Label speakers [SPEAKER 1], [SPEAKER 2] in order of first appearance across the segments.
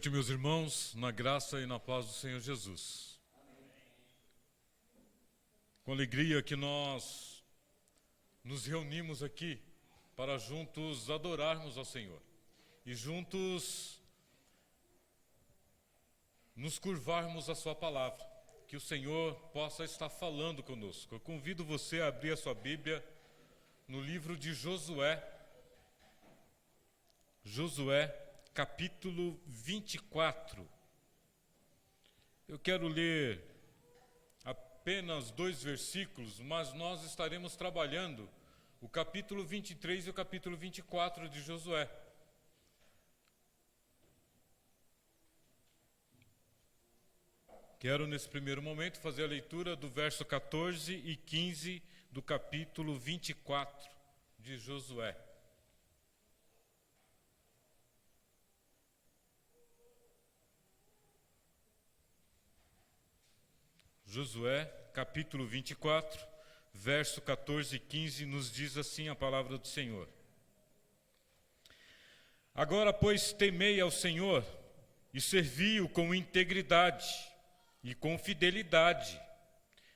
[SPEAKER 1] noite, meus irmãos, na graça e na paz do Senhor Jesus. Com alegria que nós nos reunimos aqui para juntos adorarmos ao Senhor e juntos nos curvarmos à sua palavra, que o Senhor possa estar falando conosco. Eu convido você a abrir a sua Bíblia no livro de Josué, capítulo 24. Eu quero ler apenas 2 versículos, mas nós estaremos trabalhando o capítulo 23 e o capítulo 24 de Josué. Quero, nesse primeiro momento, fazer a leitura do verso 14 e 15 do capítulo 24 de Josué. Josué, capítulo 24, verso 14 e 15, nos diz assim a palavra do Senhor. Agora, pois, temei ao Senhor e servi-o com integridade e com fidelidade.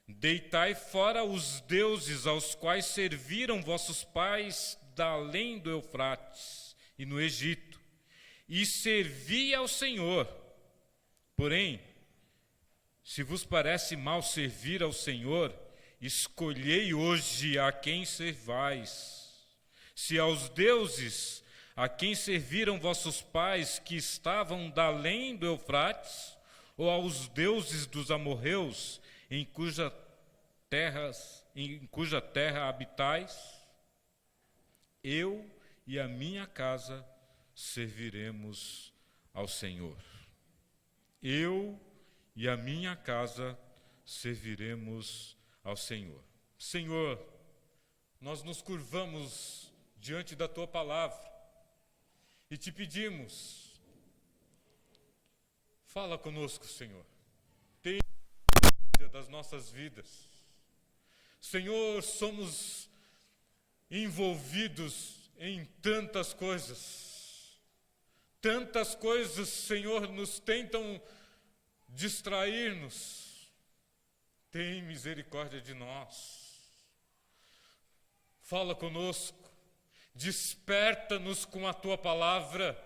[SPEAKER 1] Deitai fora os deuses aos quais serviram vossos pais da além do Eufrates e no Egito, e servi ao Senhor. Porém, se vos parece mal servir ao Senhor, escolhei hoje a quem servais. Se aos deuses a quem serviram vossos pais que estavam da além do Eufrates, ou aos deuses dos amorreus em cuja terra habitais, eu e a minha casa serviremos ao Senhor. Eu e a minha casa serviremos ao Senhor. Senhor, nós nos curvamos diante da Tua palavra e te pedimos, fala conosco, Senhor. Tenha misericórdia das nossas vidas. Senhor, somos envolvidos em tantas coisas. Tantas coisas, Senhor, nos tentam distrair-nos. Tem misericórdia de nós. Fala conosco. Desperta-nos com a Tua palavra.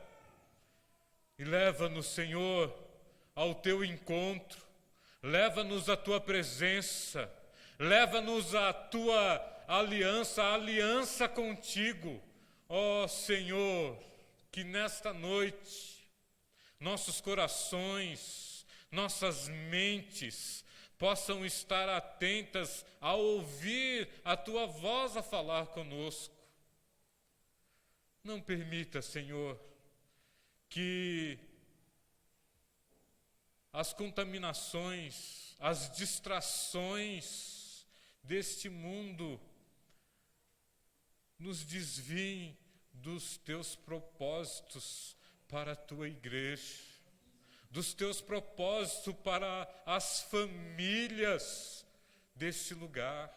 [SPEAKER 1] E leva-nos, Senhor, ao Teu encontro, leva-nos à Tua presença, leva-nos à Tua aliança, a aliança contigo. Ó Senhor, que nesta noite nossos corações, nossas mentes possam estar atentas a ouvir a Tua voz a falar conosco. Não permita, Senhor, que as contaminações, as distrações deste mundo nos desviem dos Teus propósitos para a Tua igreja, dos Teus propósitos para as famílias deste lugar.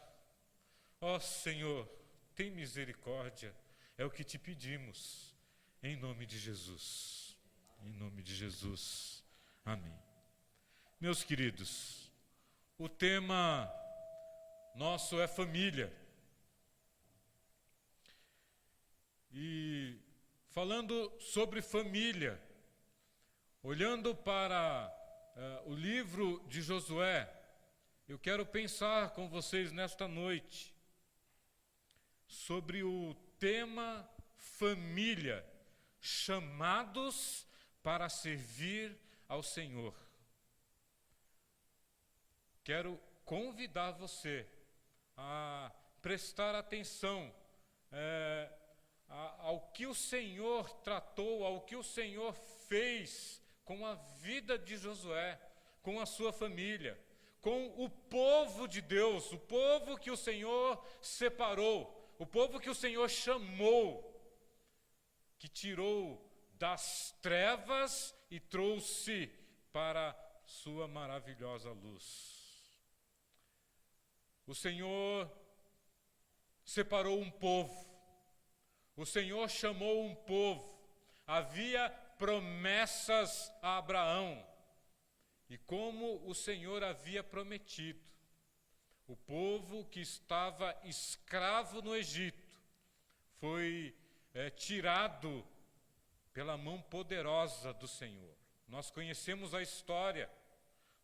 [SPEAKER 1] Ó Senhor, tem misericórdia, é o que te pedimos, em nome de Jesus. Em nome de Jesus. Amém. Meus queridos, o tema nosso é família. E falando sobre família, olhando para o livro de Josué, eu quero pensar com vocês nesta noite sobre o tema família, chamados para servir ao Senhor. Quero convidar você a prestar atenção ao que o Senhor tratou, ao que o Senhor fez com a vida de Josué, com a sua família, com o povo de Deus, o povo que o Senhor separou, o povo que o Senhor chamou, que tirou das trevas e trouxe para sua maravilhosa luz. O Senhor separou um povo, o Senhor chamou um povo. Havia promessas a Abraão. E como o Senhor havia prometido, o povo que estava escravo no Egito foi tirado pela mão poderosa do Senhor. Nós conhecemos a história,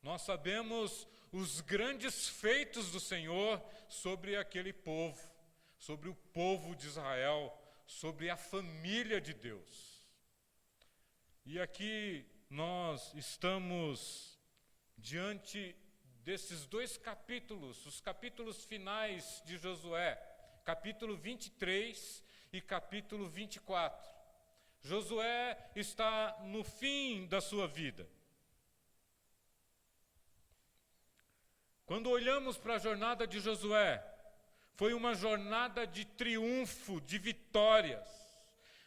[SPEAKER 1] nós sabemos os grandes feitos do Senhor sobre aquele povo, sobre o povo de Israel, sobre a família de Deus. E aqui nós estamos diante desses dois capítulos, os capítulos finais de Josué, capítulo 23 e capítulo 24. Josué está no fim da sua vida. Quando olhamos para a jornada de Josué, foi uma jornada de triunfo, de vitórias.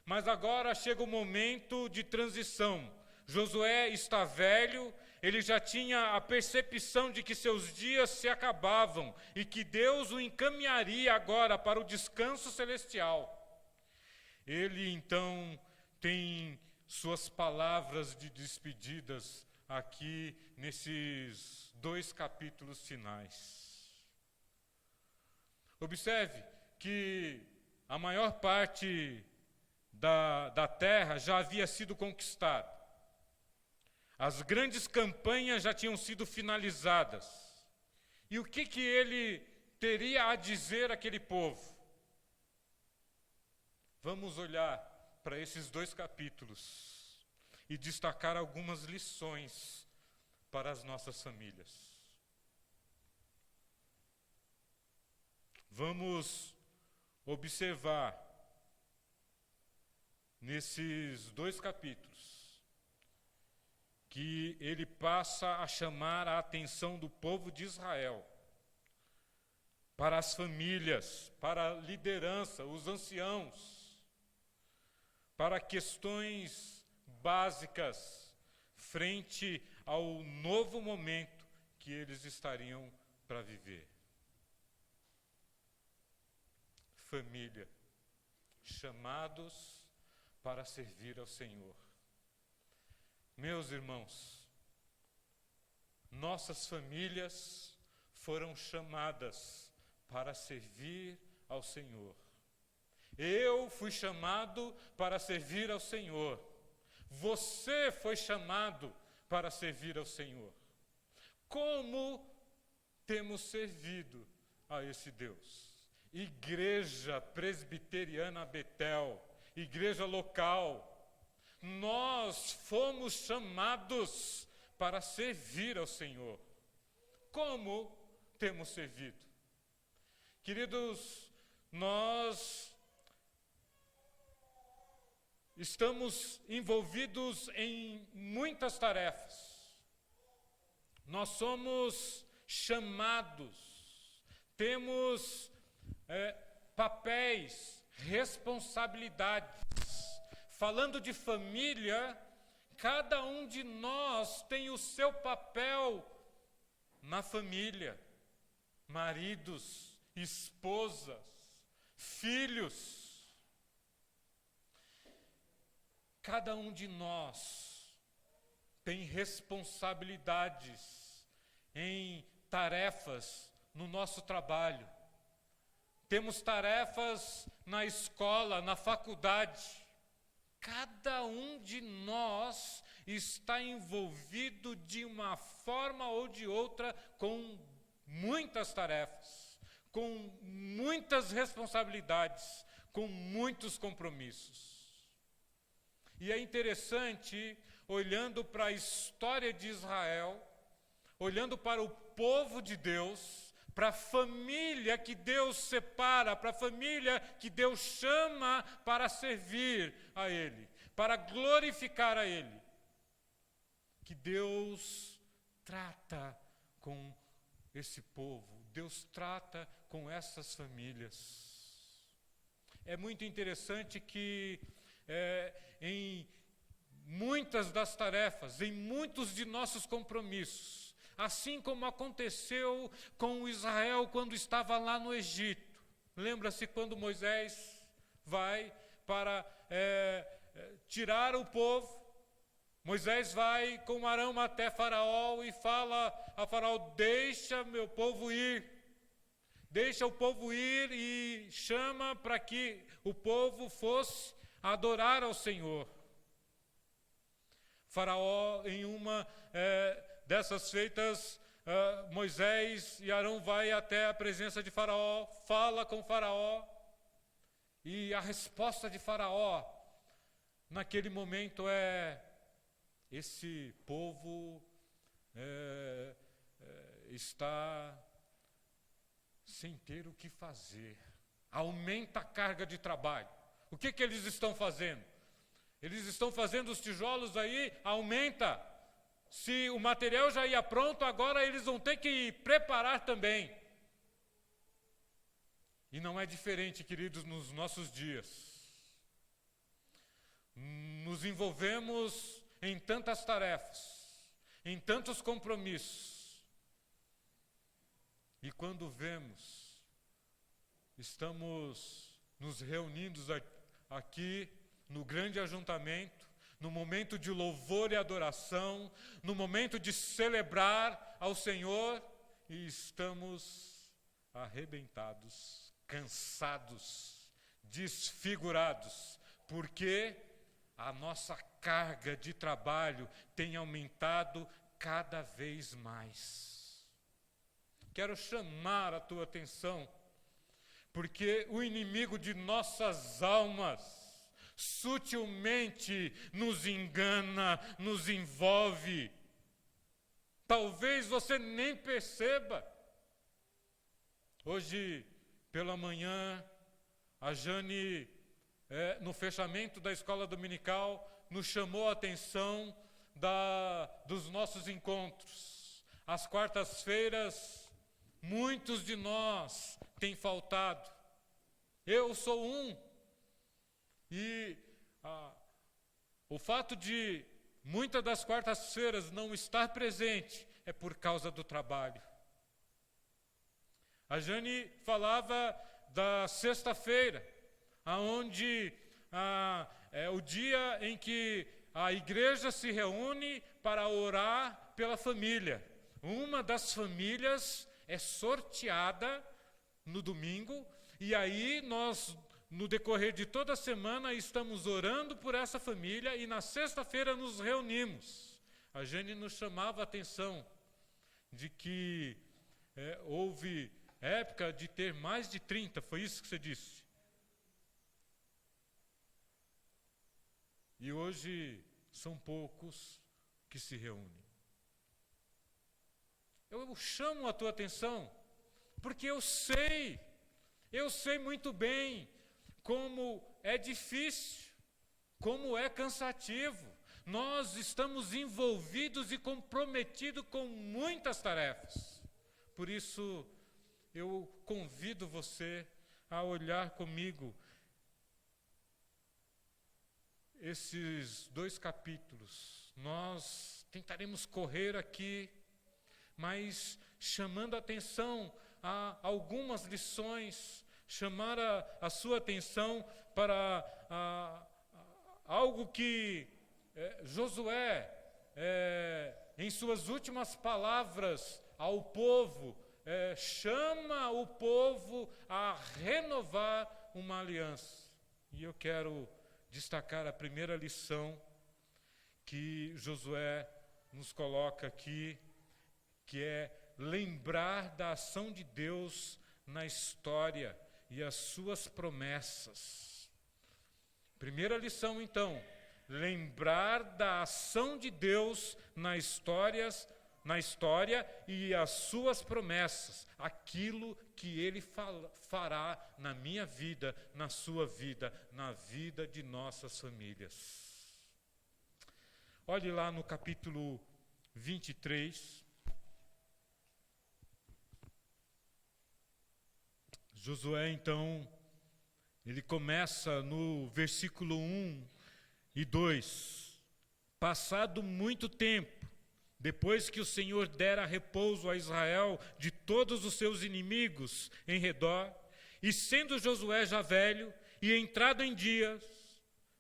[SPEAKER 1] Mas agora chega o momento de transição. Josué está velho, ele já tinha a percepção de que seus dias se acabavam e que Deus o encaminharia agora para o descanso celestial. Ele então tem suas palavras de despedidas aqui nesses dois capítulos finais. Observe que a maior parte da terra já havia sido conquistada. As grandes campanhas já tinham sido finalizadas. E o que ele teria a dizer àquele povo? Vamos olhar para esses dois capítulos e destacar algumas lições para as nossas famílias. Vamos observar nesses dois capítulos que ele passa a chamar a atenção do povo de Israel para as famílias, para a liderança, os anciãos, para questões básicas frente ao novo momento que eles estariam para viver. Família, chamados para servir ao Senhor. Meus irmãos, nossas famílias foram chamadas para servir ao Senhor. Eu fui chamado para servir ao Senhor. Você foi chamado para servir ao Senhor. Como temos servido a esse Deus? Igreja Presbiteriana Betel, igreja local, nós fomos chamados para servir ao Senhor. Como temos servido? Queridos, nós estamos envolvidos em muitas tarefas. Nós somos chamados, temos papéis, responsabilidades. Falando de família, cada um de nós tem o seu papel na família. Maridos, esposas, filhos. Cada um de nós tem responsabilidades em tarefas no nosso trabalho. Temos tarefas na escola, na faculdade. Cada um de nós está envolvido de uma forma ou de outra com muitas tarefas, com muitas responsabilidades, com muitos compromissos. E é interessante, olhando para a história de Israel, olhando para o povo de Deus, para a família que Deus separa, para a família que Deus chama para servir a Ele, para glorificar a Ele, que Deus trata com esse povo, Deus trata com essas famílias. É muito interessante que em muitas das tarefas, em muitos de nossos compromissos, assim como aconteceu com Israel quando estava lá no Egito. Lembra-se quando Moisés vai para tirar o povo Moisés vai com Arão até Faraó e fala a Faraó: deixa meu povo ir. Deixa o povo ir, e chama para que o povo fosse adorar ao Senhor. Faraó, em uma dessas feitas, Moisés e Arão vai até a presença de Faraó, fala com Faraó, e a resposta de Faraó naquele momento é: esse povo está sem ter o que fazer. Aumenta a carga de trabalho. O que eles estão fazendo? Eles estão fazendo os tijolos aí, aumenta. Se o material já ia pronto, agora eles vão ter que preparar também. E não é diferente, queridos, nos nossos dias. Nos envolvemos em tantas tarefas, em tantos compromissos. E quando vemos, estamos nos reunindo aqui no grande ajuntamento, no momento de louvor e adoração, no momento de celebrar ao Senhor, e estamos arrebentados, cansados, desfigurados, porque a nossa carga de trabalho tem aumentado cada vez mais. Quero chamar a tua atenção, porque o inimigo de nossas almas sutilmente nos engana, nos envolve. Talvez você nem perceba. Hoje, pela manhã, a Jane, no fechamento da escola dominical, nos chamou a atenção dos nossos encontros. Às quartas-feiras, muitos de nós têm faltado. Eu sou um. E o fato de muitas das quartas-feiras não estar presente é por causa do trabalho. A Jane falava da sexta-feira, aonde é o dia em que a igreja se reúne para orar pela família. Uma das famílias é sorteada no domingo, e aí nós, no decorrer de toda a semana, estamos orando por essa família, e na sexta-feira nos reunimos. A Jane nos chamava a atenção de que houve época de ter mais de 30, foi isso que você disse? E hoje são poucos que se reúnem. Eu chamo a tua atenção, porque eu sei muito bem como é difícil, como é cansativo. Nós estamos envolvidos e comprometidos com muitas tarefas. Por isso, eu convido você a olhar comigo esses 2 capítulos. Nós tentaremos correr aqui, mas chamando a atenção a algumas lições, chamar a sua atenção para algo que Josué, em suas últimas palavras ao povo, chama o povo a renovar uma aliança. E eu quero destacar a primeira lição que Josué nos coloca aqui, que é lembrar da ação de Deus na história e as suas promessas. Primeira lição, então, lembrar da ação de Deus na história e as suas promessas, aquilo que Ele fará na minha vida, na sua vida, na vida de nossas famílias. Olhe lá no capítulo 23. Josué, então, ele começa no versículo 1 e 2. Passado muito tempo, depois que o Senhor dera repouso a Israel de todos os seus inimigos em redor, e sendo Josué já velho e entrado em dias,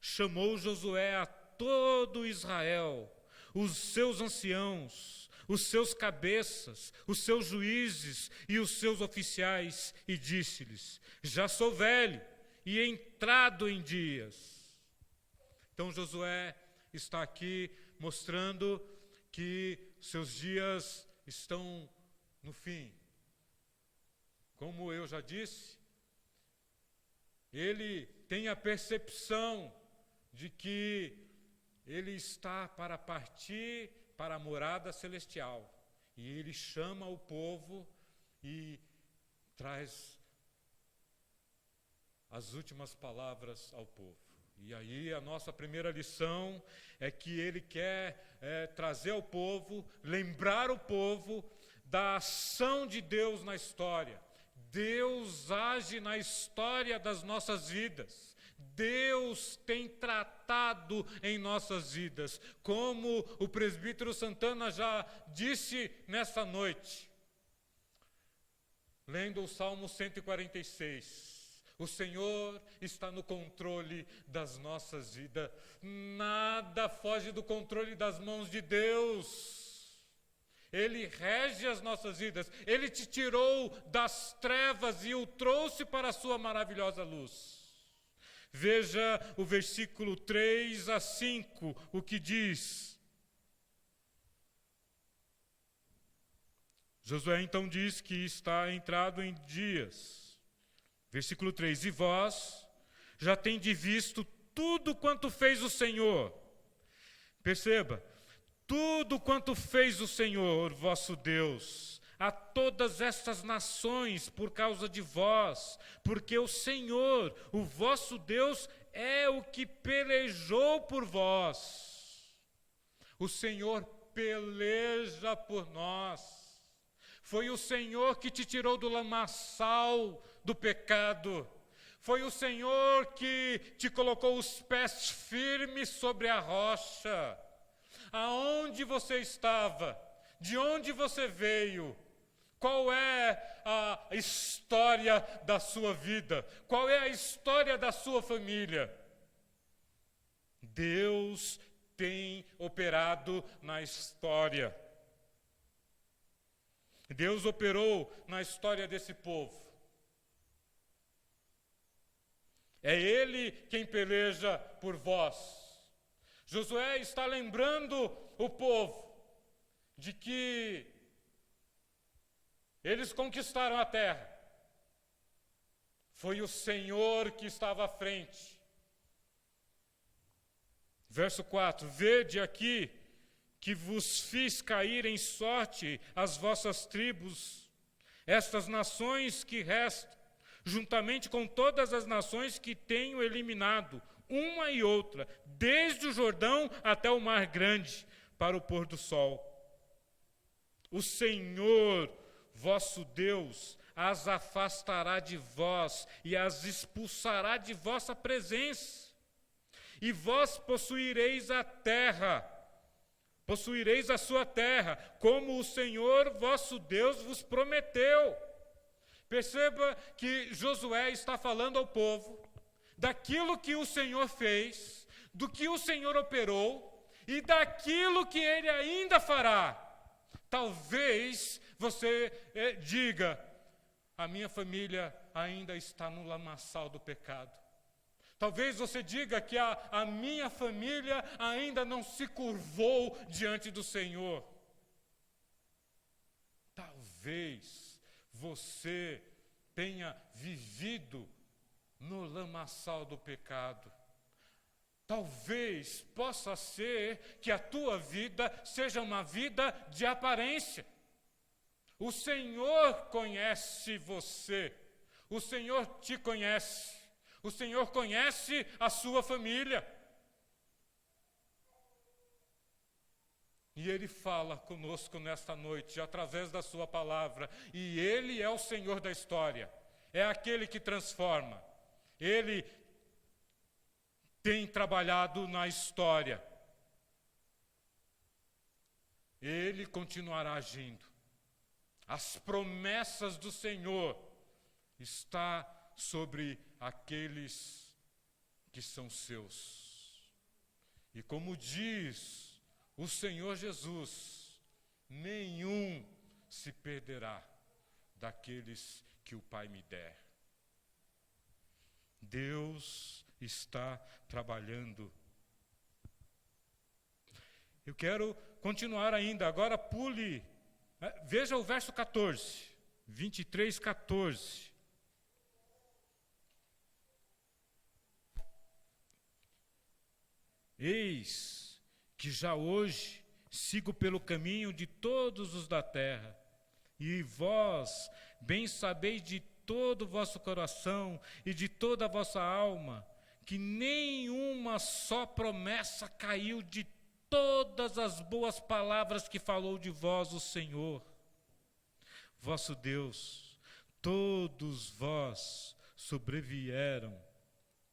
[SPEAKER 1] chamou Josué a todo Israel os seus anciãos, os seus cabeças, os seus juízes e os seus oficiais, e disse-lhes: já sou velho e entrado em dias. Então Josué está aqui mostrando que seus dias estão no fim. Como eu já disse, ele tem a percepção de que ele está para partir para a morada celestial. E ele chama o povo e traz as últimas palavras ao povo. E aí a nossa primeira lição é que ele quer trazer ao povo, lembrar o povo da ação de Deus na história. Deus age na história das nossas vidas. Deus tem tratado em nossas vidas, como o presbítero Santana já disse nesta noite, lendo o Salmo 146. O Senhor está no controle das nossas vidas. Nada foge do controle das mãos de Deus. Ele rege as nossas vidas. Ele te tirou das trevas e o trouxe para a sua maravilhosa luz. Veja o versículo 3 a 5, o que diz. Josué então diz que está entrado em dias. Versículo 3, e vós já tendes visto tudo quanto fez o Senhor. Perceba, tudo quanto fez o Senhor, vosso Deus, a todas estas nações por causa de vós, porque o Senhor, o vosso Deus, é o que pelejou por vós. O Senhor peleja por nós. Foi o Senhor que te tirou do lamaçal do pecado. Foi o Senhor que te colocou os pés firmes sobre a rocha. Aonde você estava? De onde você veio? Qual é a história da sua vida? Qual é a história da sua família? Deus tem operado na história. Deus operou na história desse povo. É Ele quem peleja por vós. Josué está lembrando o povo de que eles conquistaram a terra. Foi o Senhor que estava à frente. Verso 4, vede aqui que vos fiz cair em sorte as vossas tribos, estas nações que restam, juntamente com todas as nações que tenho eliminado, uma e outra, desde o Jordão até o Mar Grande, para o pôr do sol. O Senhor, vosso Deus, as afastará de vós e as expulsará de vossa presença. E vós possuireis a terra, possuireis a sua terra, como o Senhor vosso Deus vos prometeu. Perceba que Josué está falando ao povo daquilo que o Senhor fez, do que o Senhor operou e daquilo que Ele ainda fará. Talvez você diga, a minha família ainda está no lamaçal do pecado. Talvez você diga que a minha família ainda não se curvou diante do Senhor. Talvez você tenha vivido no lamaçal do pecado. Talvez possa ser que a tua vida seja uma vida de aparência. O Senhor conhece você. O Senhor te conhece. O Senhor conhece a sua família. E Ele fala conosco nesta noite, através da sua palavra. E Ele é o Senhor da história. É aquele que transforma. Ele tem trabalhado na história. Ele continuará agindo. As promessas do Senhor estão sobre aqueles que são seus. E como diz o Senhor Jesus, nenhum se perderá daqueles que o Pai me der. Deus está trabalhando. Eu quero continuar ainda, agora pule, veja o verso 14, 23, 14. Eis que já hoje sigo pelo caminho de todos os da terra, e vós bem sabeis de todo o vosso coração e de toda a vossa alma, que nenhuma só promessa caiu de todas as boas palavras que falou de vós o Senhor, vosso Deus. Todos vós sobrevieram,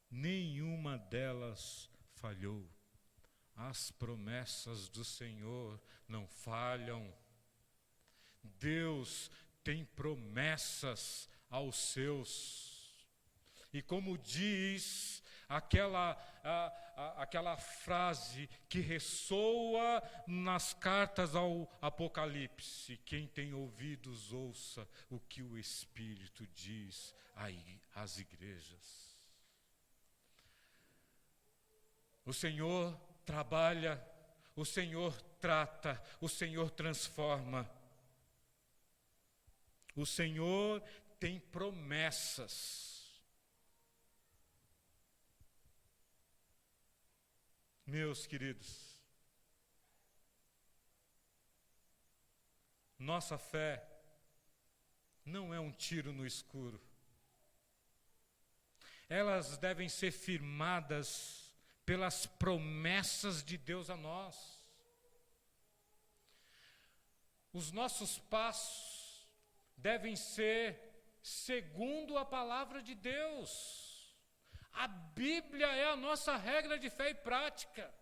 [SPEAKER 1] nenhuma delas falhou. As promessas do Senhor não falham. Deus tem promessas aos seus. E como diz aquela frase que ressoa nas cartas ao Apocalipse: quem tem ouvidos, ouça o que o Espírito diz às igrejas. O Senhor trabalha, o Senhor trata, o Senhor transforma. O Senhor tem promessas. Meus queridos, nossa fé não é um tiro no escuro. Elas devem ser firmadas pelas promessas de Deus a nós. Os nossos passos devem ser segundo a palavra de Deus. A Bíblia é a nossa regra de fé e prática.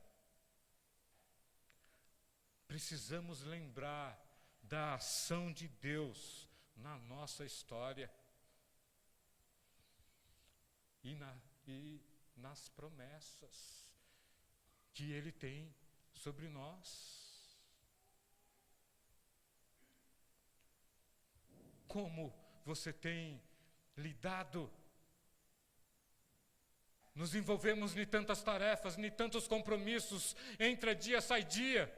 [SPEAKER 1] Precisamos lembrar da ação de Deus na nossa história e nas promessas que Ele tem sobre nós. Como você tem lidado? Nos envolvemos em tantas tarefas, em tantos compromissos, entra dia, sai dia.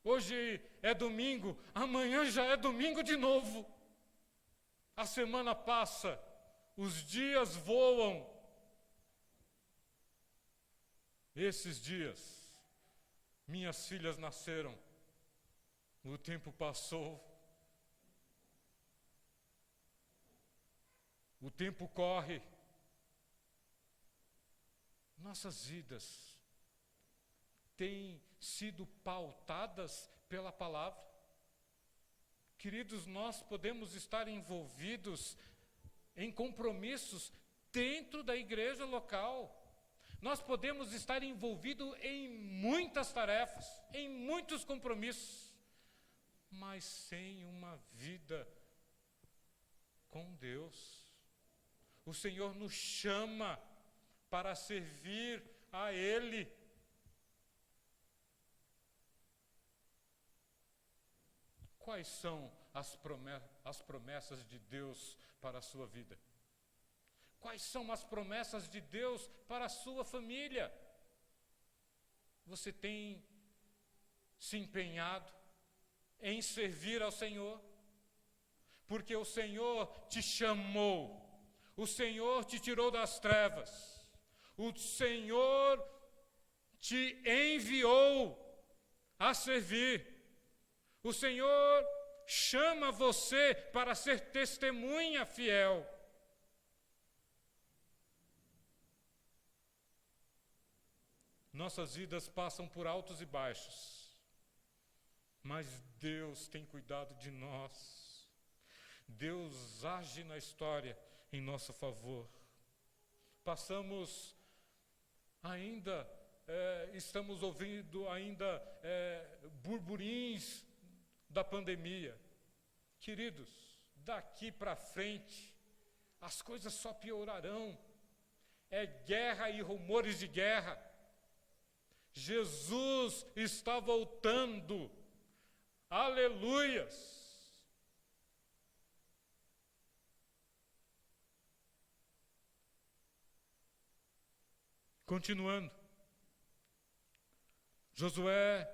[SPEAKER 1] Hoje é domingo, amanhã já é domingo de novo. A semana passa, os dias voam. Esses dias, minhas filhas nasceram, o tempo passou, o tempo corre. Nossas vidas têm sido pautadas pela palavra. Queridos, nós podemos estar envolvidos em compromissos dentro da igreja local. Nós podemos estar envolvidos em muitas tarefas, em muitos compromissos, mas sem uma vida com Deus. O Senhor nos chama para servir a Ele. Quais são as promessas de Deus para a sua vida? Quais são as promessas de Deus para a sua família? Você tem se empenhado em servir ao Senhor? Porque o Senhor te chamou, o Senhor te tirou das trevas, o Senhor te enviou a servir. O Senhor chama você para ser testemunha fiel. Nossas vidas passam por altos e baixos, mas Deus tem cuidado de nós. Deus age na história em nosso favor. Estamos ouvindo ainda burburins da pandemia. Queridos, daqui para frente, as coisas só piorarão. É guerra e rumores de guerra. Jesus está voltando. Aleluias! Continuando, Josué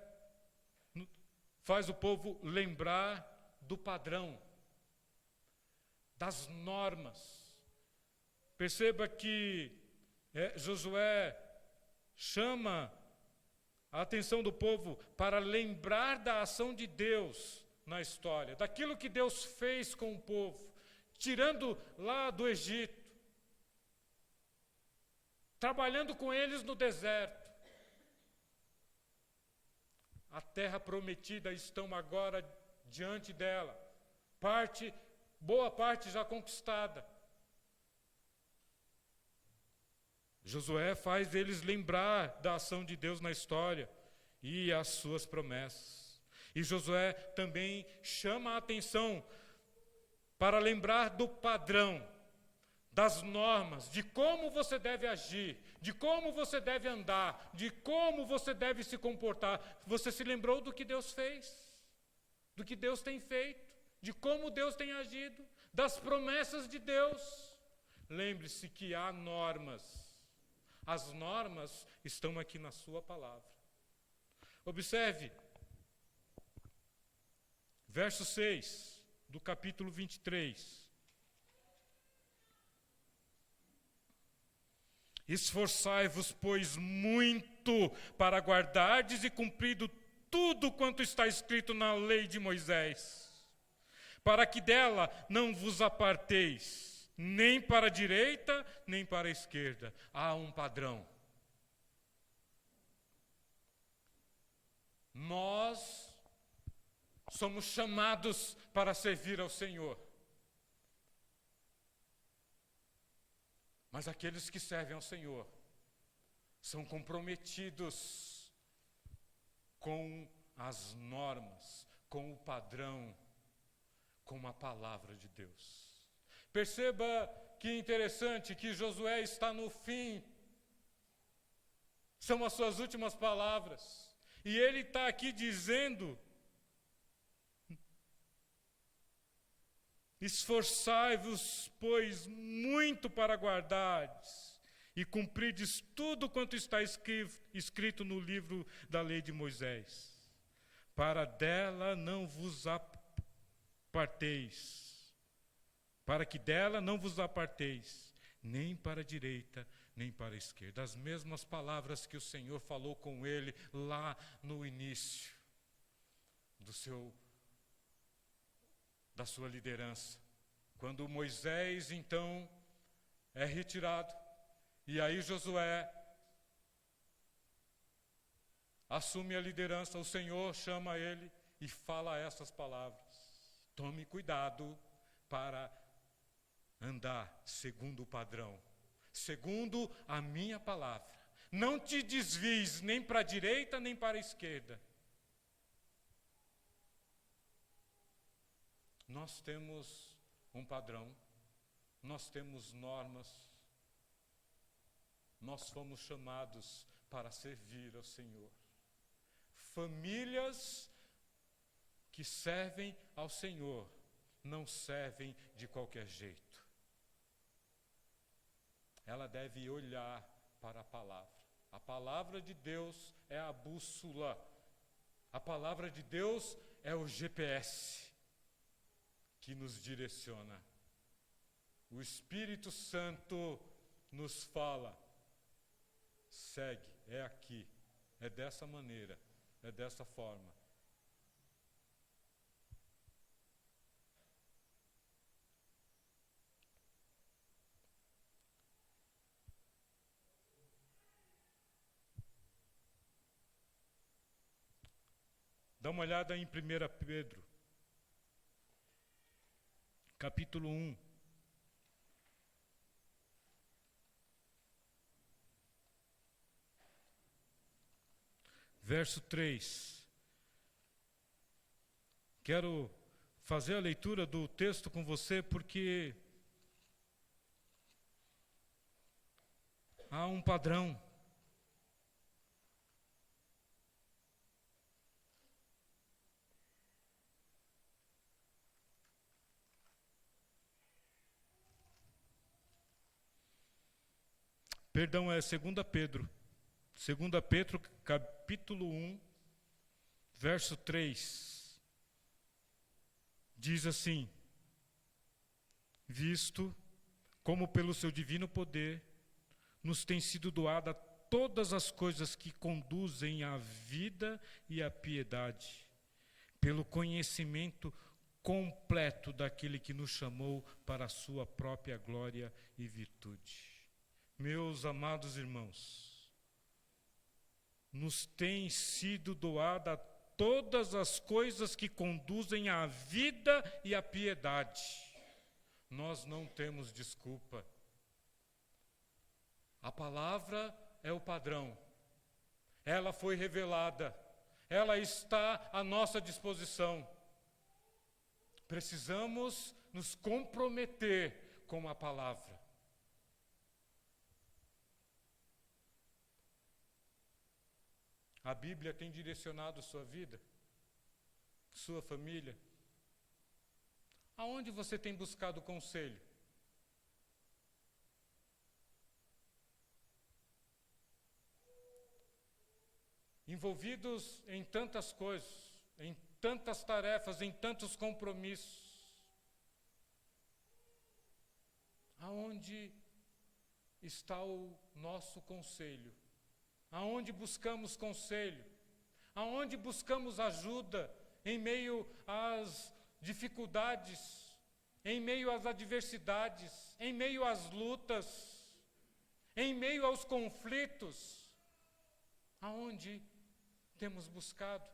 [SPEAKER 1] faz o povo lembrar do padrão, das normas. Perceba que Josué chama a atenção do povo para lembrar da ação de Deus na história, daquilo que Deus fez com o povo, tirando lá do Egito, trabalhando com eles no deserto. A terra prometida estão agora diante dela, boa parte já conquistada. Josué faz eles lembrar da ação de Deus na história e as suas promessas. E Josué também chama a atenção para lembrar do padrão, das normas, de como você deve agir, de como você deve andar, de como você deve se comportar. Você se lembrou do que Deus fez, do que Deus tem feito, de como Deus tem agido, das promessas de Deus. Lembre-se que há normas. As normas estão aqui na sua palavra. Observe, verso 6 do capítulo 23. Esforçai-vos, pois, muito para guardardes e cumprido tudo quanto está escrito na lei de Moisés, para que dela não vos aparteis, nem para a direita, nem para a esquerda. Há um padrão. Nós somos chamados para servir ao Senhor. Mas aqueles que servem ao Senhor são comprometidos com as normas, com o padrão, com a palavra de Deus. Perceba que interessante que Josué está no fim. São as suas últimas palavras. E ele está aqui dizendo: esforçai-vos, pois, muito para guardardes e cumprirdes tudo quanto está escrito no livro da lei de Moisés, para dela não vos aparteis, para que dela não vos aparteis, nem para a direita, nem para a esquerda. As mesmas palavras que o Senhor falou com ele lá no início da sua liderança. Quando Moisés, então, é retirado, e aí Josué assume a liderança, o Senhor chama ele e fala essas palavras: tome cuidado para andar segundo o padrão, segundo a minha palavra. Não te desvies nem para a direita, nem para a esquerda. Nós temos um padrão, nós temos normas, nós fomos chamados para servir ao Senhor. Famílias que servem ao Senhor não servem de qualquer jeito. Ela deve olhar para a palavra. A palavra de Deus é a bússola. A palavra de Deus é o GPS que nos direciona. O Espírito Santo nos fala: segue, é aqui, é dessa maneira, é dessa forma. Dá uma olhada em 1 Pedro, capítulo 1. Verso 3. Quero fazer a leitura do texto com você porque há um padrão. Perdão, é 2 Pedro. 2 Pedro, capítulo 1, verso 3. Diz assim: visto como pelo seu divino poder nos tem sido doada todas as coisas que conduzem à vida e à piedade, pelo conhecimento completo daquele que nos chamou para a sua própria glória e virtude. Meus amados irmãos, nos tem sido doada todas as coisas que conduzem à vida e à piedade. Nós não temos desculpa. A palavra é o padrão. Ela foi revelada. Ela está à nossa disposição. Precisamos nos comprometer com a palavra. A Bíblia tem direcionado sua vida, sua família. Aonde você tem buscado conselho? Envolvidos em tantas coisas, em tantas tarefas, em tantos compromissos. Aonde está o nosso conselho? Aonde buscamos conselho? Aonde buscamos ajuda em meio às dificuldades, em meio às adversidades, em meio às lutas, em meio aos conflitos? Aonde temos buscado?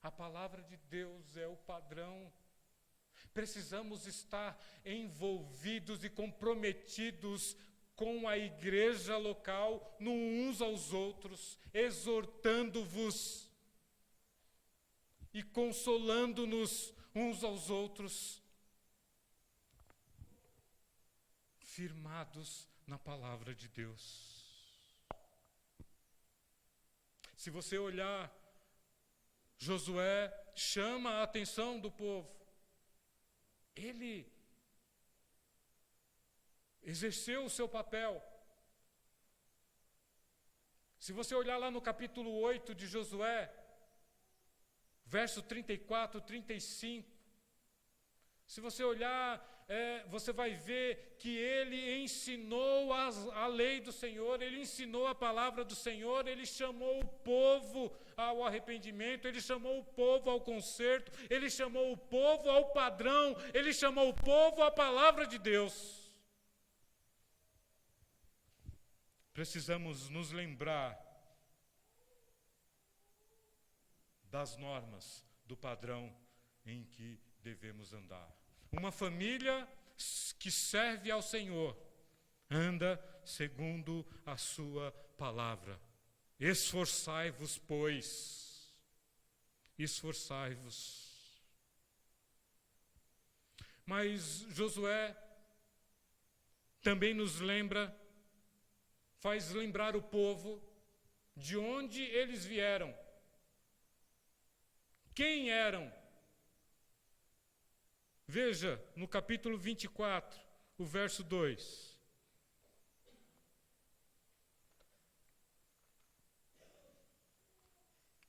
[SPEAKER 1] A palavra de Deus é o padrão. Precisamos estar envolvidos e comprometidos com a igreja local, uns aos outros, exortando-vos e consolando-nos uns aos outros, firmados na palavra de Deus. Se você olhar, Josué chama a atenção do povo. Ele exerceu o seu papel. Se você olhar lá no capítulo 8 de Josué, verso 34, 35, se você olhar, você vai ver que ele ensinou a lei do Senhor, ele ensinou a palavra do Senhor, ele chamou o povo ao arrependimento, ele chamou o povo ao conserto, ele chamou o povo ao padrão, ele chamou o povo à palavra de Deus. Precisamos nos lembrar das normas, do padrão em que devemos andar. Uma família que serve ao Senhor anda segundo a sua palavra. Esforçai-vos, pois. Esforçai-vos. Mas Josué também nos lembra, faz lembrar o povo de onde eles vieram. Quem eram? Veja no capítulo 24, o verso 2.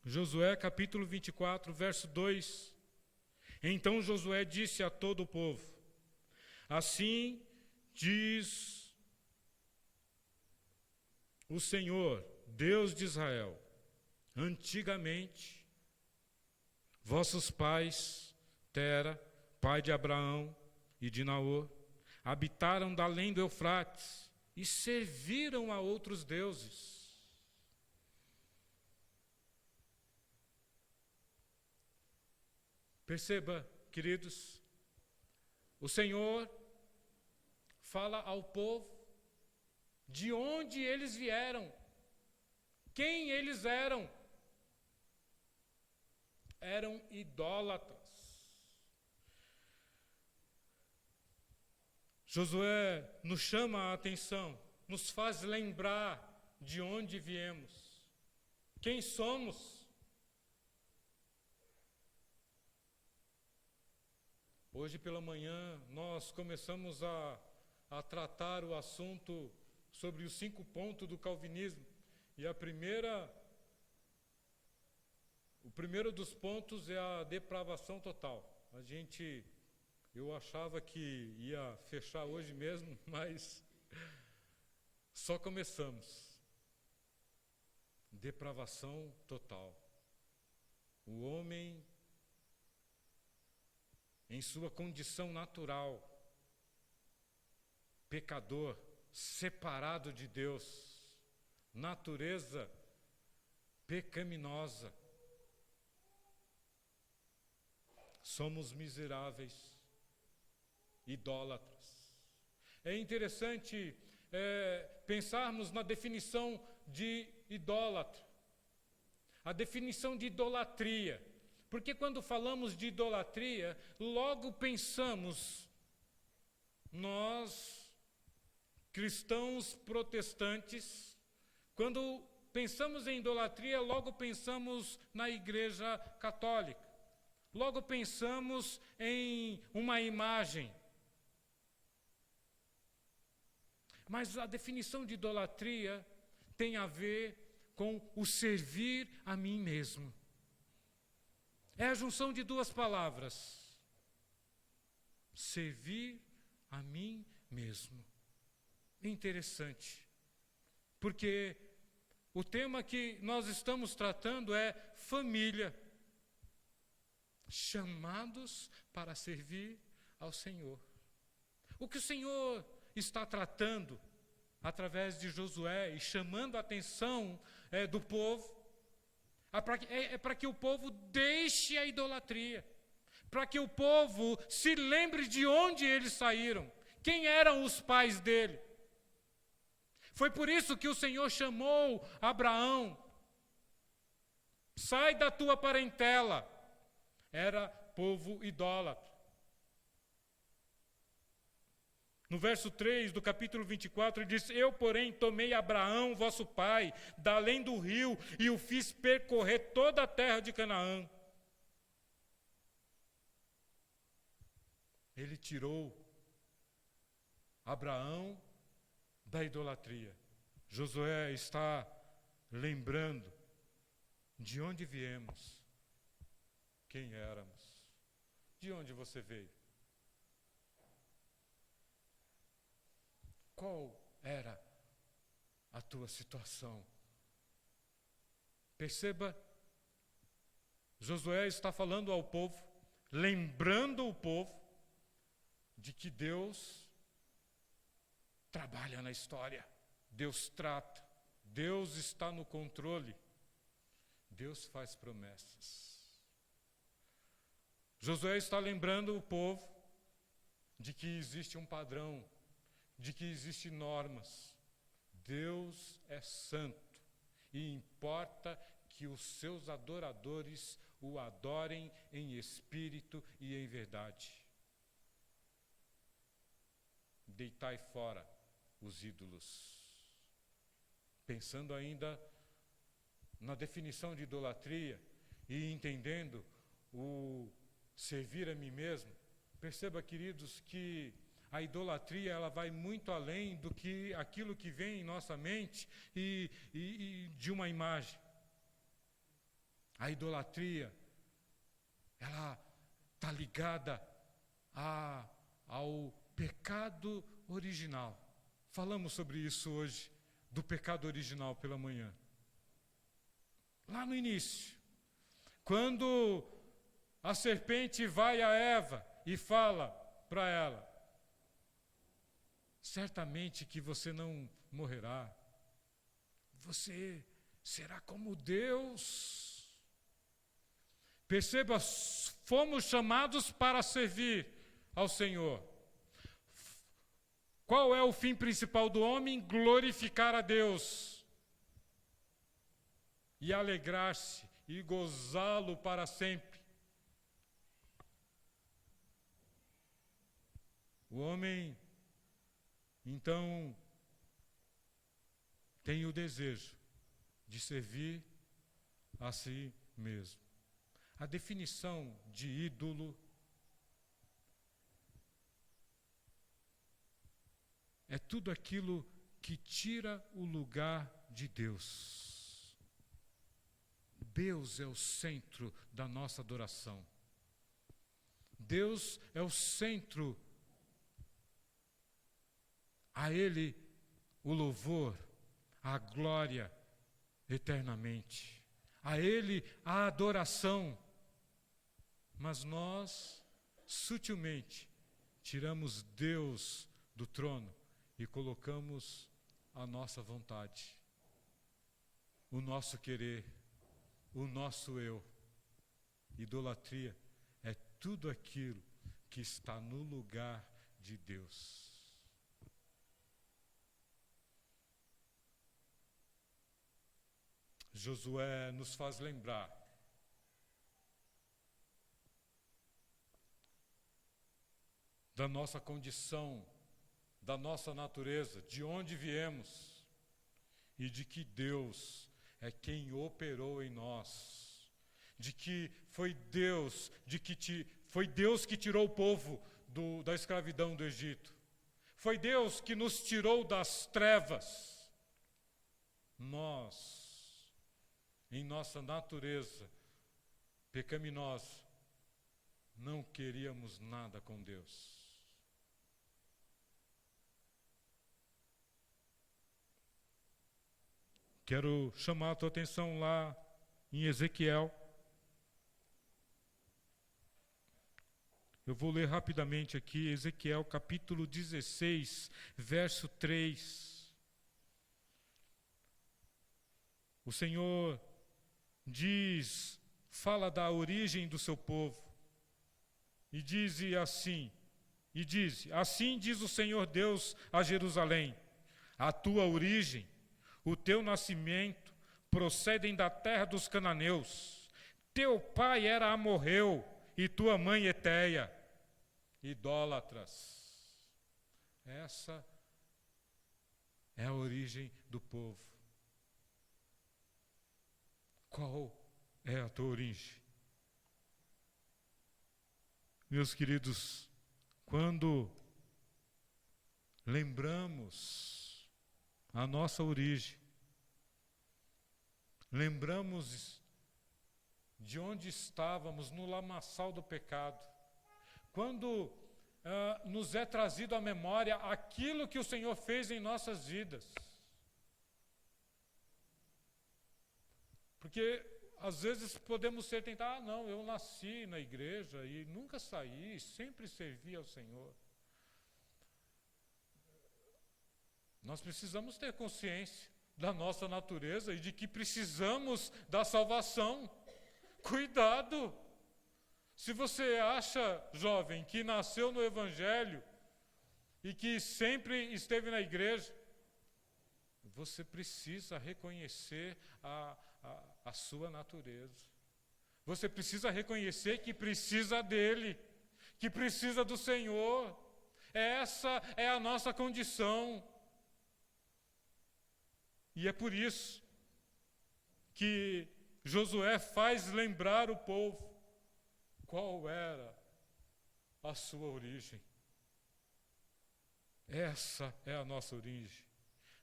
[SPEAKER 1] Josué, capítulo 24, verso 2. Então Josué disse a todo o povo: assim diz o Senhor, Deus de Israel: antigamente, vossos pais, Tera, pai de Abraão e de Naor, habitaram da além do Eufrates e serviram a outros deuses. Perceba, queridos, o Senhor fala ao povo de onde eles vieram, quem eles eram. Eram idólatras. Josué nos chama a atenção, nos faz lembrar de onde viemos, quem somos. Hoje pela manhã nós começamos a tratar o assunto sobre os 5 pontos do calvinismo. E o primeiro dos pontos é a depravação total. Eu achava que ia fechar hoje mesmo, mas só começamos. Depravação total. O homem, em sua condição natural, pecador, separado de Deus, natureza pecaminosa, somos miseráveis, idólatras. É interessante pensarmos na definição de idólatra, a definição de idolatria, porque quando falamos de idolatria, logo pensamos, nós, cristãos protestantes, quando pensamos em idolatria, logo pensamos na Igreja Católica, logo pensamos em uma imagem. Mas a definição de idolatria tem a ver com o servir a mim mesmo. É a junção de 2 palavras. Servir a mim mesmo. Interessante, porque o tema que nós estamos tratando é família. Chamados para servir ao Senhor. O que o Senhor está tratando através de Josué e chamando a atenção do povo é para que o povo deixe a idolatria, para que o povo se lembre de onde eles saíram, quem eram os pais dele. Foi por isso que o Senhor chamou Abraão. Sai da tua parentela. Era povo idólatra. No verso 3 do capítulo 24, ele diz: eu, porém, tomei Abraão, vosso pai, da além do rio, e o fiz percorrer toda a terra de Canaã. Ele tirou Abraão da idolatria. Josué está lembrando de onde viemos, quem éramos, de onde você veio. Qual era a tua situação? Perceba, Josué está falando ao povo, lembrando o povo de que Deus trabalha na história, Deus trata, Deus está no controle, Deus faz promessas. Josué está lembrando o povo de que existe um padrão, de que existem normas. Deus é santo e importa que os seus adoradores o adorem em espírito e em verdade. Deitai fora os ídolos. Pensando ainda na definição de idolatria e entendendo o servir a mim mesmo, perceba, queridos, que a idolatria ela vai muito além do que aquilo que vem em nossa mente e de uma imagem. A idolatria, ela está ligada ao pecado original. Falamos sobre isso hoje, do pecado original pela manhã. Lá no início, quando a serpente vai a Eva e fala para ela: certamente que você não morrerá, você será como Deus. Perceba, fomos chamados para servir ao Senhor. Qual é o fim principal do homem? Glorificar a Deus e alegrar-se e gozá-lo para sempre. O homem, então, tem o desejo de servir a si mesmo. A definição de ídolo é tudo aquilo que tira o lugar de Deus. Deus é o centro da nossa adoração. Deus é o centro. A Ele o louvor, a glória eternamente. A Ele a adoração. Mas nós, sutilmente, tiramos Deus do trono e colocamos a nossa vontade, o nosso querer, o nosso eu. Idolatria é tudo aquilo que está no lugar de Deus. Josué nos faz lembrar da nossa condição, da nossa natureza, de onde viemos e de que Deus é quem operou em nós, de que foi Deus que tirou o povo da escravidão do Egito, foi Deus que nos tirou das trevas. Nós, em nossa natureza pecaminosa, não queríamos nada com Deus. Quero chamar a tua atenção lá em Ezequiel. Eu vou ler rapidamente aqui, Ezequiel capítulo 16, verso 3. O Senhor fala da origem do seu povo, e diz assim diz o Senhor Deus a Jerusalém: a tua origem, o teu nascimento procedem da terra dos cananeus. Teu pai era amorreu e tua mãe Eteia, idólatras. Essa é a origem do povo. Qual é a tua origem? Meus queridos, quando lembramos a nossa origem, lembramos de onde estávamos no lamaçal do pecado, quando nos é trazido à memória aquilo que o Senhor fez em nossas vidas. Porque às vezes podemos ser tentados, não, eu nasci na igreja e nunca saí, sempre servi ao Senhor. Nós precisamos ter consciência da nossa natureza e de que precisamos da salvação. Cuidado! Se você acha, jovem, que nasceu no Evangelho e que sempre esteve na igreja, você precisa reconhecer a sua natureza. Você precisa reconhecer que precisa dele, que precisa do Senhor. Essa é a nossa condição. E é por isso que Josué faz lembrar o povo qual era a sua origem. Essa é a nossa origem.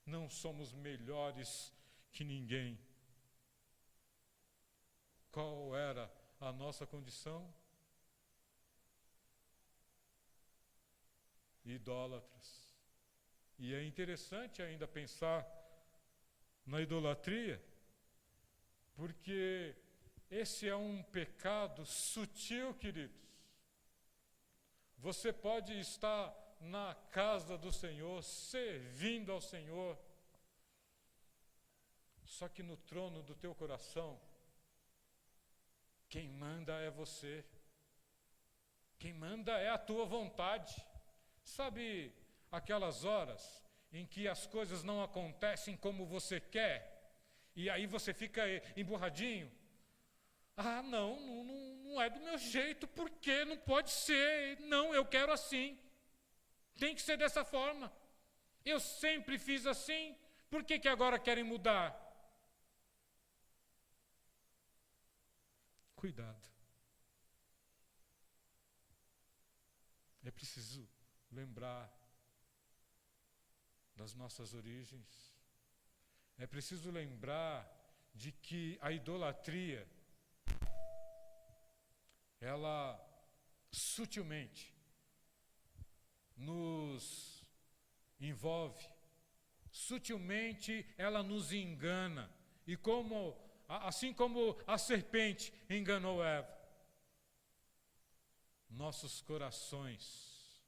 [SPEAKER 1] Não somos melhores que ninguém. Qual era a nossa condição? Idólatras. E é interessante ainda pensar na idolatria, porque esse é um pecado sutil, queridos. Você pode estar na casa do Senhor, servindo ao Senhor, só que no trono do teu coração, quem manda é você. Quem manda é a tua vontade. Sabe aquelas horas em que as coisas não acontecem como você quer, e aí você fica emburradinho? Ah, não é do meu jeito, por quê? Não pode ser, não, eu quero assim. Tem que ser dessa forma. Eu sempre fiz assim, por que agora querem mudar? Cuidado. É preciso lembrar das nossas origens. É preciso lembrar de que a idolatria, ela sutilmente nos envolve, sutilmente ela nos engana, e assim como a serpente enganou Eva, nossos corações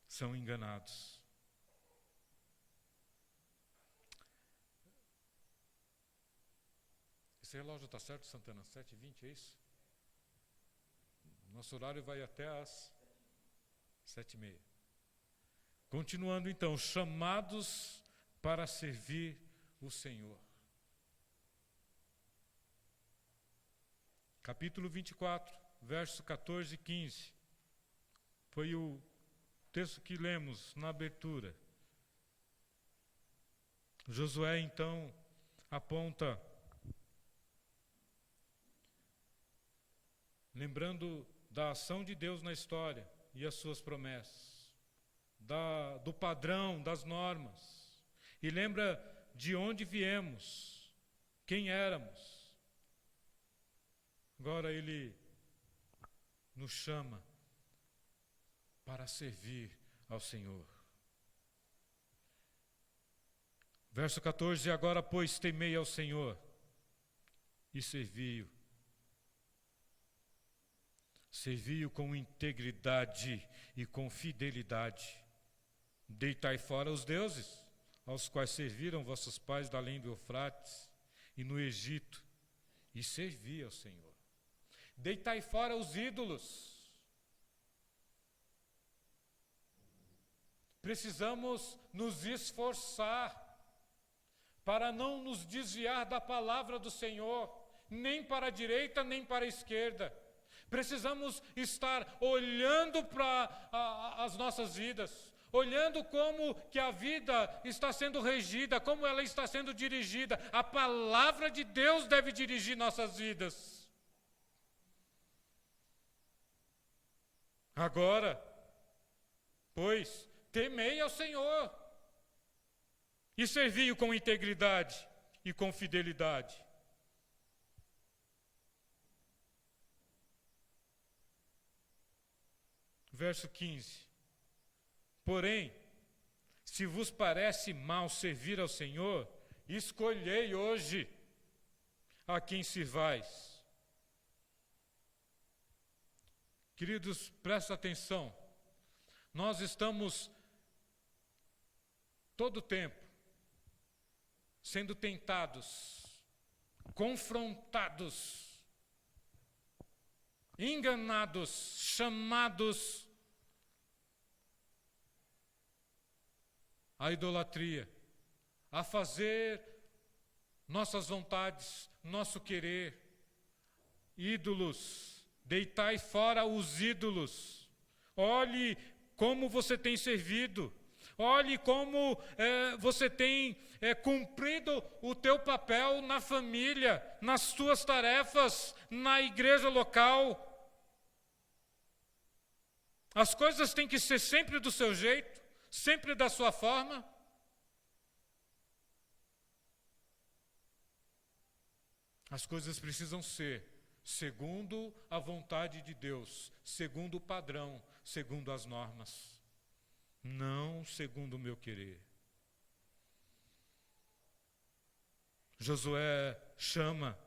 [SPEAKER 1] são enganados. Esse relógio está certo, Santana? 7h20, é isso? Nosso horário vai até às 7h30. Continuando então, chamados para servir o Senhor. Capítulo 24, verso 14 e 15. Foi o texto que lemos na abertura. Josué então aponta, lembrando da ação de Deus na história e as suas promessas, do padrão, das normas, e lembra de onde viemos, quem éramos. Agora ele nos chama para servir ao Senhor. Verso 14, agora, pois, temei ao Senhor e servi-o. Servi-o com integridade e com fidelidade. Deitai fora os deuses, aos quais serviram vossos pais da além do Eufrates e no Egito, e servi ao Senhor. Deitai fora os ídolos. Precisamos nos esforçar para não nos desviar da palavra do Senhor, nem para a direita, nem para a esquerda. Precisamos estar olhando para as nossas vidas, olhando como que a vida está sendo regida, como ela está sendo dirigida. A palavra de Deus deve dirigir nossas vidas. Agora, pois, temei ao Senhor e servi-o com integridade e com fidelidade. Verso 15. Porém, se vos parece mal servir ao Senhor, escolhei hoje a quem sirvais. Queridos, presta atenção. Nós estamos todo o tempo sendo tentados, confrontados, enganados, chamados à idolatria, a fazer nossas vontades, nosso querer, ídolos. Deitai fora os ídolos. Olhe como você tem servido. Olhe como você tem cumprido o teu papel na família, nas tuas tarefas, na igreja local. As coisas têm que ser sempre do seu jeito, sempre da sua forma. As coisas precisam ser segundo a vontade de Deus, segundo o padrão, segundo as normas, não segundo o meu querer. Josué chama: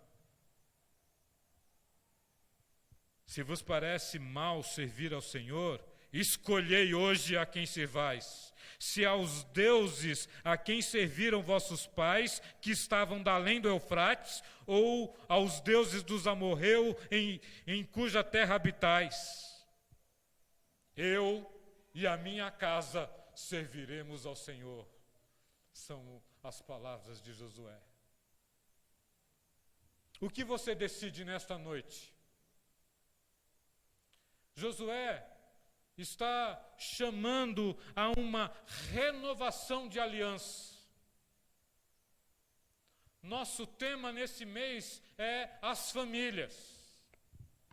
[SPEAKER 1] se vos parece mal servir ao Senhor, escolhei hoje a quem servais. Se aos deuses a quem serviram vossos pais, que estavam da além do Eufrates, ou aos deuses dos amorreus em cuja terra habitais. Eu e a minha casa serviremos ao Senhor. São as palavras de Josué. O que você decide nesta noite? Josué está chamando a uma renovação de aliança. Nosso tema nesse mês é as famílias.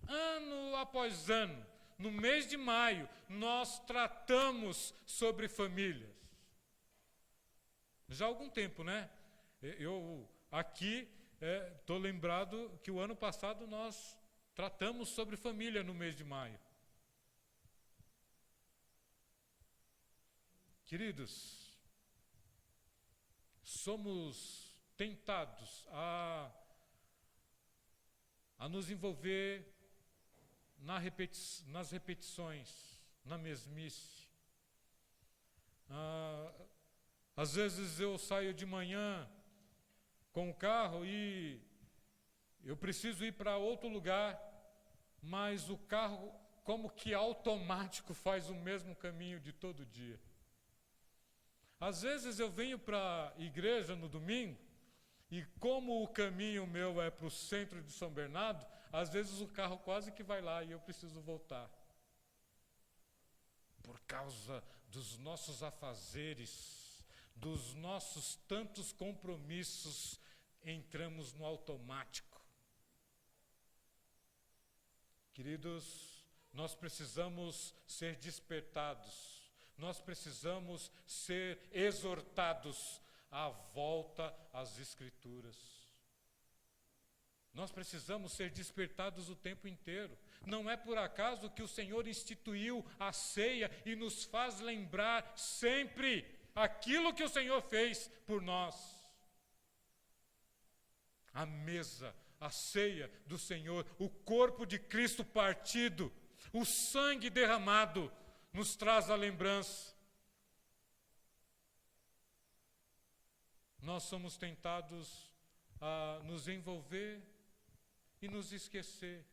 [SPEAKER 1] Ano após ano, no mês de maio, nós tratamos sobre famílias. Já há algum tempo, né? Eu aqui estou lembrado que o ano passado nós tratamos sobre família no mês de maio. Queridos, somos tentados a nos envolver nas repetições, na mesmice. Às vezes eu saio de manhã com o carro e eu preciso ir para outro lugar, mas o carro, como que automático, faz o mesmo caminho de todo dia. Às vezes eu venho para a igreja no domingo, e como o caminho meu é para o centro de São Bernardo, às vezes o carro quase que vai lá e eu preciso voltar. Por causa dos nossos afazeres, dos nossos tantos compromissos, entramos no automático. Queridos, nós precisamos ser despertados, nós precisamos ser exortados à volta às Escrituras. Nós precisamos ser despertados o tempo inteiro. Não é por acaso que o Senhor instituiu a ceia e nos faz lembrar sempre aquilo que o Senhor fez por nós. A mesa, a ceia do Senhor, o corpo de Cristo partido, o sangue derramado, nos traz a lembrança. Nós somos tentados a nos envolver e nos esquecer.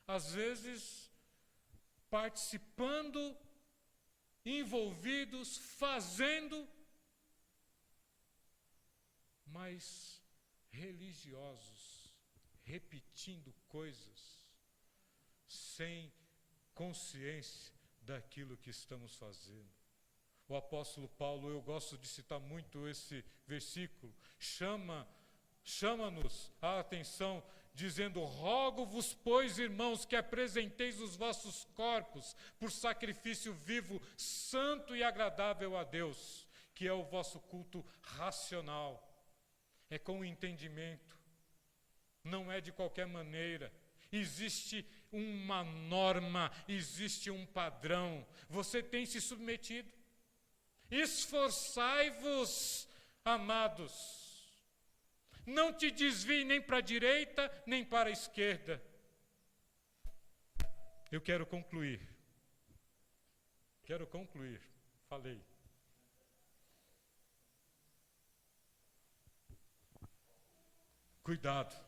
[SPEAKER 1] Às vezes, participando, envolvidos, fazendo, mas religiosos, repetindo coisas, sem consciência daquilo que estamos fazendo. O apóstolo Paulo, eu gosto de citar muito esse versículo, chama-nos a atenção, dizendo: rogo-vos, pois, irmãos, que apresenteis os vossos corpos por sacrifício vivo, santo e agradável a Deus, que é o vosso culto racional. É com entendimento, não é de qualquer maneira. Existe uma norma, existe um padrão. Você tem se submetido. Esforçai-vos, amados. Não te desvie nem para a direita, nem para a esquerda. Eu quero concluir. Falei. Cuidado.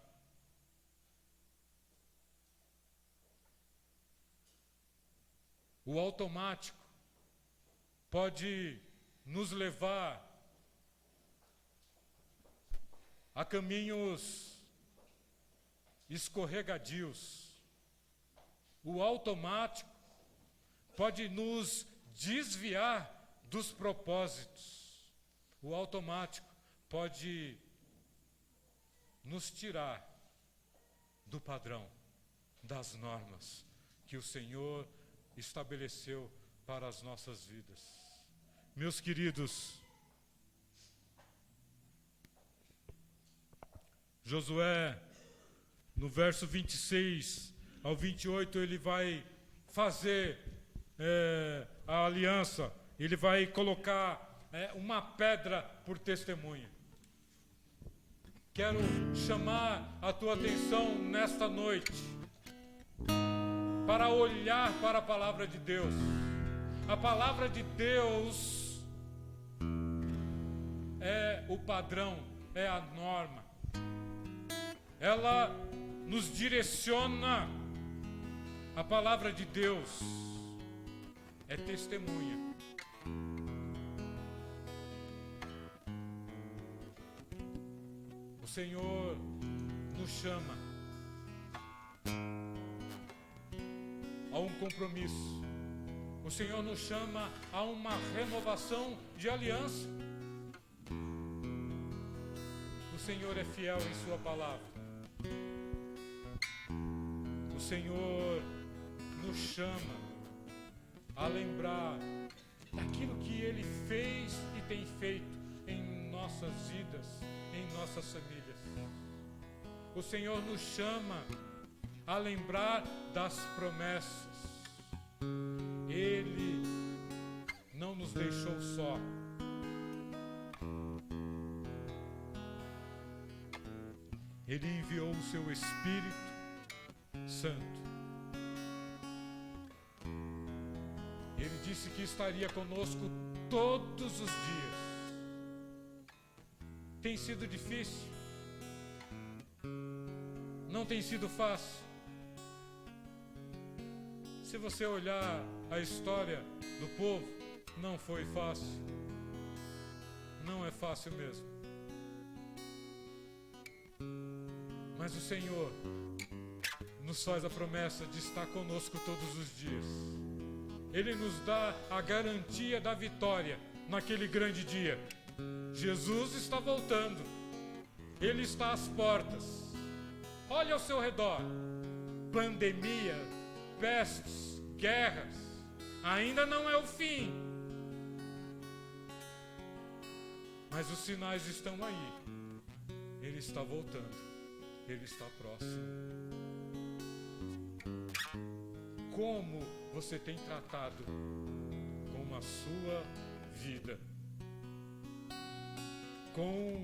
[SPEAKER 1] O automático pode nos levar a caminhos escorregadios. O automático pode nos desviar dos propósitos. O automático pode nos tirar do padrão, das normas que o Senhor estabeleceu para as nossas vidas. Meus queridos, Josué, no verso 26 ao 28, ele vai fazer a aliança, ele vai colocar uma pedra por testemunha. Quero chamar a tua atenção nesta noite para olhar para a palavra de Deus. A palavra de Deus é o padrão, é a norma. Ela nos direciona. A palavra de Deus é testemunha. O Senhor nos chama a um compromisso. O Senhor nos chama a uma renovação de aliança. O Senhor é fiel em sua palavra. O Senhor nos chama a lembrar daquilo que Ele fez e tem feito em nossas vidas, em nossas famílias. O Senhor nos chama a lembrar das promessas. Ele não nos deixou só. Ele enviou o seu Espírito Santo. Ele disse que estaria conosco todos os dias. Tem sido difícil? Não tem sido fácil? Se você olhar a história do povo, não foi fácil. Não é fácil mesmo. Mas o Senhor nos faz a promessa de estar conosco todos os dias. Ele nos dá a garantia da vitória naquele grande dia. Jesus está voltando. Ele está às portas. Olha ao seu redor. Pandemia, pestes, guerras. Ainda não é o fim. Mas os sinais estão aí. Ele está voltando. Ele está próximo. Como você tem tratado com a sua vida? Com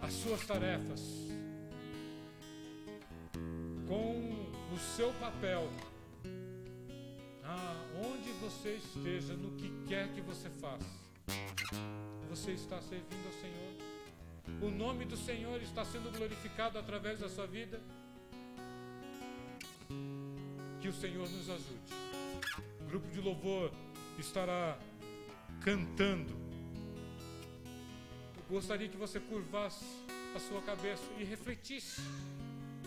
[SPEAKER 1] as suas tarefas? Com o seu papel? Onde você esteja, no que quer que você faça, você está servindo ao Senhor? O nome do Senhor está sendo glorificado através da sua vida? Que o Senhor nos ajude. O grupo de louvor estará cantando. Eu gostaria que você curvasse a sua cabeça e refletisse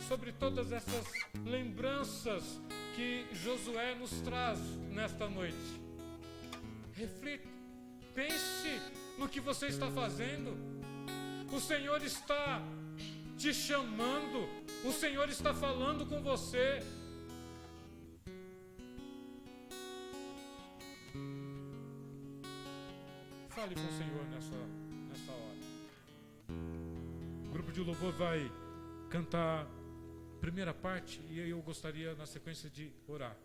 [SPEAKER 1] sobre todas essas lembranças que Josué nos traz nesta noite. Reflita, pense no que você está fazendo. O Senhor está te chamando, o Senhor está falando com você. Fale com o Senhor nessa hora. O grupo de louvor vai cantar a primeira parte e eu gostaria, na sequência, de orar.